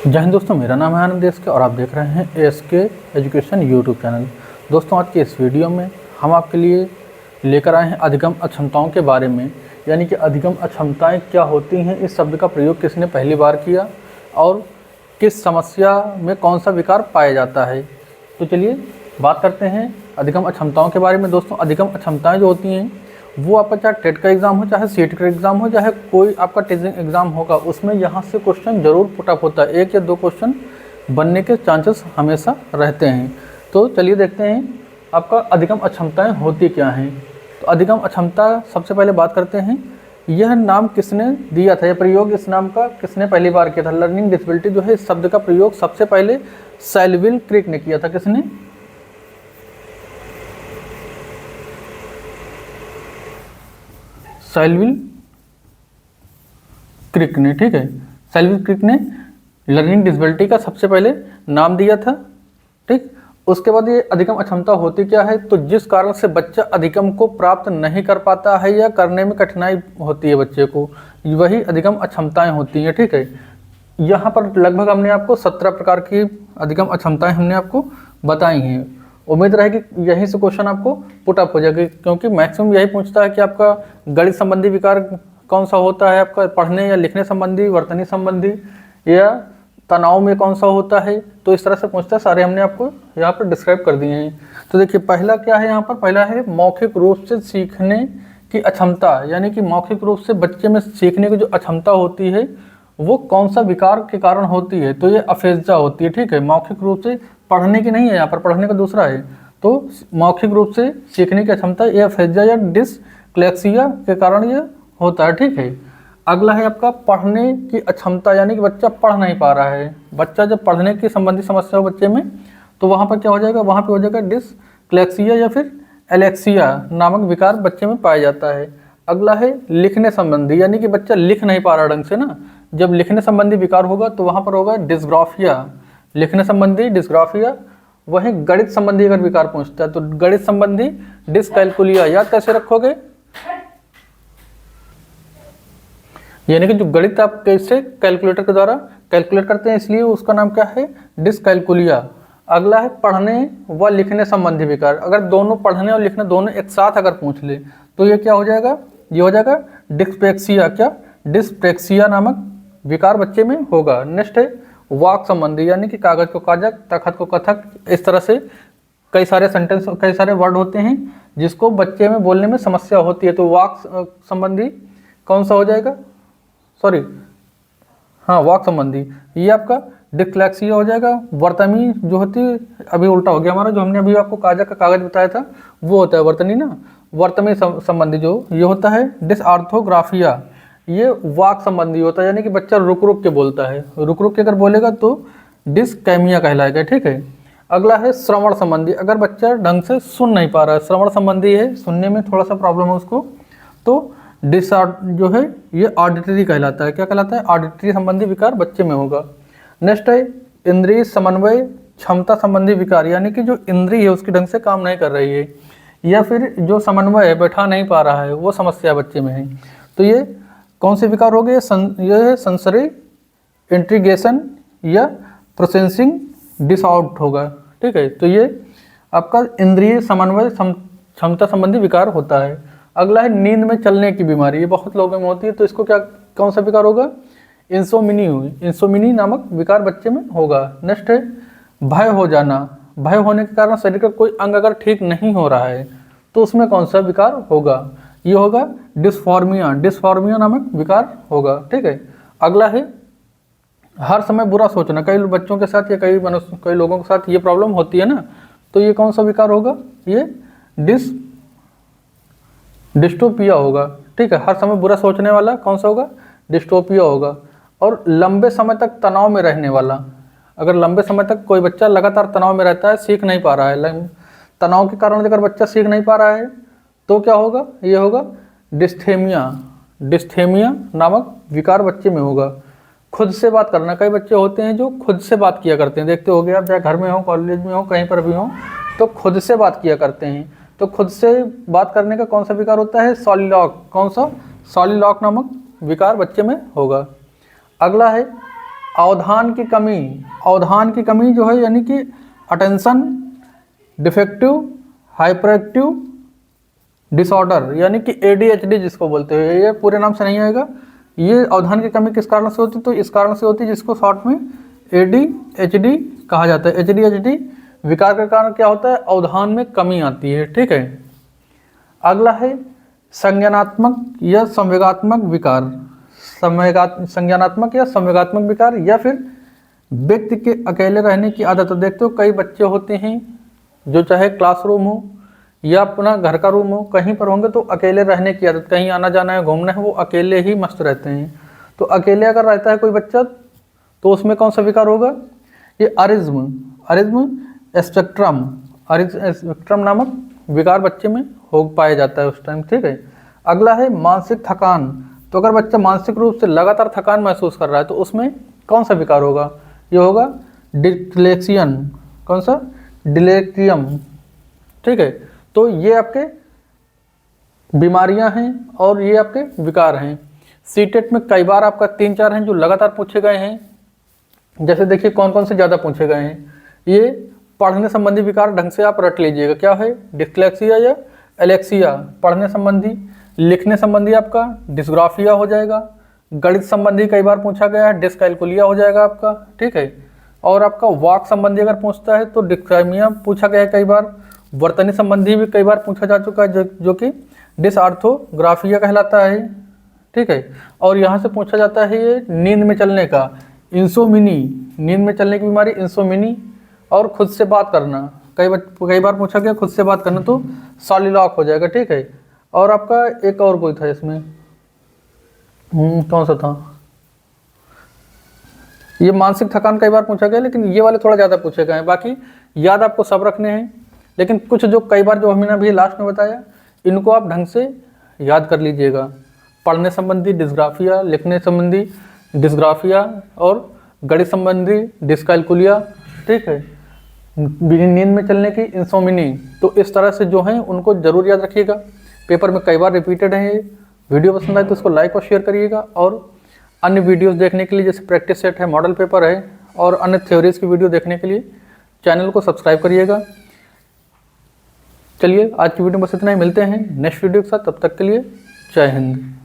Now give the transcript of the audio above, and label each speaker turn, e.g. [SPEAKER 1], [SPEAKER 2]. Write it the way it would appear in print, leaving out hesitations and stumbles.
[SPEAKER 1] जय हिंद दोस्तों, मेरा नाम है आनंद देशके और आप देख रहे हैं एएसके एजुकेशन यूट्यूब चैनल। दोस्तों, आज के इस वीडियो में हम आपके लिए लेकर आए हैं अधिगम अक्षमताओं के बारे में, यानी कि अधिगम अक्षमताएं क्या होती हैं, इस शब्द का प्रयोग किसने पहली बार किया और किस समस्या में कौन सा विकार पाया जाता है। तो चलिए बात करते हैं अधिगम अक्षमताओं के बारे में। दोस्तों, अधिगम अक्षमताएँ जो होती हैं वो आपका चाहे टेट का एग्ज़ाम हो, चाहे सीट का एग्ज़ाम हो, चाहे कोई आपका टीचिंग एग्ज़ाम होगा, उसमें यहाँ से क्वेश्चन जरूर पुटअप होता है। 1 या 2 क्वेश्चन बनने के चांसेस हमेशा रहते हैं। तो चलिए देखते हैं आपका अधिगम अक्षमताएं होती क्या हैं। तो अधिगम अक्षमता सबसे पहले बात करते हैं, यह नाम किसने दिया था, यह प्रयोग इस नाम का किसने पहली बार किया था। लर्निंग डिसेबिलिटी जो है, इस शब्द का प्रयोग सबसे पहले सेल्विल क्रिक ने किया था। किसने? सेल्विल क्रिक ने। ठीक है, सेल्विल क्रिक ने लर्निंग डिसेबिलिटी का सबसे पहले नाम दिया था। ठीक, उसके बाद ये अधिगम अक्षमता होती क्या है, तो जिस कारण से बच्चा अधिगम को प्राप्त नहीं कर पाता है या करने में कठिनाई होती है बच्चे को, वही अधिगम अक्षमताएं होती हैं। ठीक है, यहाँ पर लगभग हमने आपको 17 प्रकार की अधिगम अक्षमताएं हमने आपको बताई हैं। उम्मीद रहेगी यहीं से क्वेश्चन आपको पुटअप हो जाएगी, क्योंकि मैक्सिमम यही पूछता है कि आपका गणित संबंधी विकार कौन सा होता है, आपका पढ़ने या लिखने संबंधी, वर्तनी संबंधी या तनाव में कौन सा होता है। तो इस तरह से पूछता है, सारे हमने आपको यहाँ पर डिस्क्राइब कर दिए हैं। तो देखिए पहला क्या है, यहाँ पर पहला है मौखिक रूप से सीखने की अक्षमता, यानी कि मौखिक रूप से बच्चे में सीखने की जो अक्षमता होती है वो कौन सा विकार के कारण होती है, तो ये अफेज्जा होती है। ठीक है, मौखिक रूप से पढ़ने की नहीं है, यहाँ पर पढ़ने का दूसरा है। तो मौखिक रूप से सीखने की अक्षमता ये अफेज्जा या डिसक्लेक्सिया के कारण ये होता है। ठीक है, अगला है आपका पढ़ने की अक्षमता, यानी कि बच्चा पढ़ नहीं पा रहा है। बच्चा जब पढ़ने की संबंधी समस्या हो बच्चे में, तो वहाँ पर क्या हो जाएगा, वहाँ पे हो जाएगा डिसक्लेक्सिया या फिर एलेक्सिया नामक विकार बच्चे में पाया जाता है। अगला है लिखने संबंधी, यानी कि बच्चा लिख नहीं पा रहा ढंग से ना, जब लिखने संबंधी विकार होगा तो वहाँ पर होगा डिस्ग्राफिया, लिखने संबंधी डिस्ग्राफिया। वहीं गणित संबंधी अगर विकार पहुँचता है तो गणित संबंधी डिसकैलकुलिया। याद कैसे रखोगे, यानी कि जो गणित आप कैसे कैलकुलेटर के द्वारा कैलकुलेट करते हैं, इसलिए उसका नाम क्या है, डिसकैलकुलिया। अगला है पढ़ने व लिखने संबंधी विकार। अगर दोनों पढ़ने और लिखने दोनों एक साथ अगर पूछ ले तो ये क्या हो जाएगा, ये हो जाएगा डिस्प्रेक्सिया। क्या? डिस्प्रेक्सिया नामक विकार बच्चे में होगा। नेक्स्ट है वाक संबंधी, यानी कि कागज को काजक, तखत को कथक, इस तरह से कई सारे सेंटेंस, कई सारे वर्ड होते हैं जिसको बच्चे में बोलने में समस्या होती है। तो वाक संबंधी कौन सा हो जाएगा, सॉरी हाँ वाक संबंधी, ये आपका डिस्लेक्सिया हो जाएगा। वर्तनी जो होती है, अभी उल्टा हो गया हमारा, जो हमने अभी आपको कागज का कागज बताया था वो होता है वर्तनी ना। वर्तनी संबंधी जो ये होता है डिसऑर्थोग्राफिया, ये वाक संबंधी होता है, यानी कि बच्चा रुक रुक के बोलता है, रुक रुक के अगर बोलेगा तो डिस्कैमिया कहलाएगा। ठीक है, अगला है श्रवण संबंधी, अगर बच्चा ढंग से सुन नहीं पा रहा है, श्रवण संबंधी है, सुनने में थोड़ा सा प्रॉब्लम है उसको, तो जो है ये ऑडिटरी कहलाता है। क्या कहलाता है? ऑडिटरी संबंधी विकार बच्चे में होगा। नेक्स्ट है इंद्रिय समन्वय क्षमता संबंधी विकार, यानी कि जो इंद्रिय है उसकी ढंग से काम नहीं कर रही है या फिर जो समन्वय है बैठा नहीं पा रहा है, वो समस्या बच्चे में है। तो ये कौन से विकार हो गए, ये सेंसरी इंटीग्रेशन या प्रोसेसिंग डिसऑर्डर होगा। ठीक है, तो ये आपका इंद्रिय समन्वय क्षमता संबंधी विकार होता है। अगला है नींद में चलने की बीमारी, ये बहुत लोगों में होती है, तो इसको क्या कौन सा विकार होगा, इंसोमिनी नामक विकार बच्चे में होगा। नेक्स्ट है भय हो जाना, भय होने के कारण शरीर का कोई अंग अगर ठीक नहीं हो रहा है तो उसमें कौन सा विकार होगा, ये होगा डिस्फॉर्मिया नामक विकार होगा। ठीक है, अगला है हर समय बुरा सोचना, कई बच्चों के साथ या कई लोगों के साथ ये प्रॉब्लम होती है ना, तो ये कौन सा विकार होगा, ये डिस्टोपिया होगा। ठीक है, हर समय बुरा सोचने वाला कौन सा होगा, डिस्टोपिया होगा। और लंबे समय तक तनाव में रहने वाला, अगर लंबे समय तक कोई बच्चा लगातार तनाव में रहता है, सीख नहीं पा रहा है, तनाव के कारण अगर बच्चा सीख नहीं पा रहा है तो क्या होगा, ये होगा डिस्थेमिया नामक विकार बच्चे में होगा। खुद से बात करना, कई बच्चे होते हैं जो खुद से बात किया करते हैं, देखते होगे आप, चाहे घर में हो, कॉलेज में हो, कहीं पर भी हो, तो खुद से बात किया करते हैं। तो खुद से बात करने का कौन सा विकार होता है, सॉलिलॉक, कौन सा, सॉलिलॉक नामक विकार बच्चे में होगा। अगला है अवधान की कमी जो है यानी कि attention defective hyper active disorder यानी कि ADHD जिसको बोलते हैं, ये पूरे नाम से नहीं आएगा। ये अवधान की कमी किस कारण से होती है, तो इस कारण से होती है जिसको शॉर्ट में ADHD कहा जाता है। ADHD विकार के कारण क्या होता है, अवधान में कमी आती है। ठीक है, अगला है संज्ञानात्मक या संवेगात्मक विकार। संज्ञानात्मक या संवेगात्मक विकार या फिर व्यक्ति के अकेले रहने की आदत। देखते हो कई बच्चे होते हैं जो चाहे क्लासरूम हो या अपना घर का रूम हो, कहीं पर होंगे तो अकेले रहने की आदत, कहीं आना जाना है घूमना है, वो अकेले ही मस्त रहते हैं। तो अकेले अगर रहता है कोई बच्चा तो उसमें कौन सा विकार होगा, ये अरिज्म स्पेक्ट्रम नामक विकार बच्चे में हो पाया जाता है उस टाइम। ठीक है, अगला है मानसिक थकान। तो अगर बच्चा मानसिक रूप से लगातार थकान महसूस कर रहा है तो उसमें कौन सा विकार होगा, ये होगा डिस्लेक्सियन। कौन सा, डिलेक्टियम। ठीक है, तो ये आपके बीमारियां हैं और ये आपके विकार हैं। सीटेट में कई बार आपका 3-4 हैं जो लगातार पूछे गए हैं। जैसे देखिए कौन कौन से ज़्यादा पूछे गए हैं। ये पढ़ने संबंधी विकार ढंग से आप रट लीजिएगा, क्या है, डिस्लेक्सिया या एलेक्सिया पढ़ने संबंधी। लिखने संबंधी आपका डिस्ग्राफिया हो जाएगा। गणित संबंधी कई बार पूछा गया है, डिस्कैलकुलिया हो जाएगा आपका। ठीक है, और आपका वाक संबंधी अगर पूछता है तो डिस्क्राइमिया पूछा गया है कई बार। वर्तनी संबंधी भी कई बार पूछा जा चुका है जो कि डिसआर्थोग्राफिया कहलाता है। ठीक है, और यहाँ से पूछा जाता है ये नींद में चलने का, इंसोमिनी, नींद में चलने की बीमारी इंसोमिनी। और खुद से बात करना कई बार पूछा गया, खुद से बात करना तो सॉलिलॉक हो जाएगा। ठीक है, और आपका एक और कोई था इसमें, कौन सा था, ये मानसिक थकान कई बार पूछा गया, लेकिन ये वाले थोड़ा ज़्यादा पूछे गए हैं। बाकी याद आपको सब रखने हैं, लेकिन कुछ जो कई बार जो हमने अभी लास्ट में बताया इनको आप ढंग से याद कर लीजिएगा। पढ़ने संबंधी डिस्ग्राफिया, लिखने संबंधी डिस्ग्राफिया और गणित संबंधी डिस्कैलकुलिया। ठीक है, नींद में चलने की इंसोमिनी। तो इस तरह से जो हैं उनको जरूर याद रखिएगा, पेपर में कई बार रिपीटेड है ये। वीडियो पसंद आए तो उसको लाइक और शेयर करिएगा, और अन्य वीडियोस देखने के लिए जैसे प्रैक्टिस सेट है, मॉडल पेपर है और अन्य थ्योरीज की वीडियो देखने के लिए चैनल को सब्सक्राइब करिएगा। चलिए आज की वीडियो में बस इतना ही, मिलते हैं नेक्स्ट वीडियो के साथ, तब तक के लिए जय हिंद।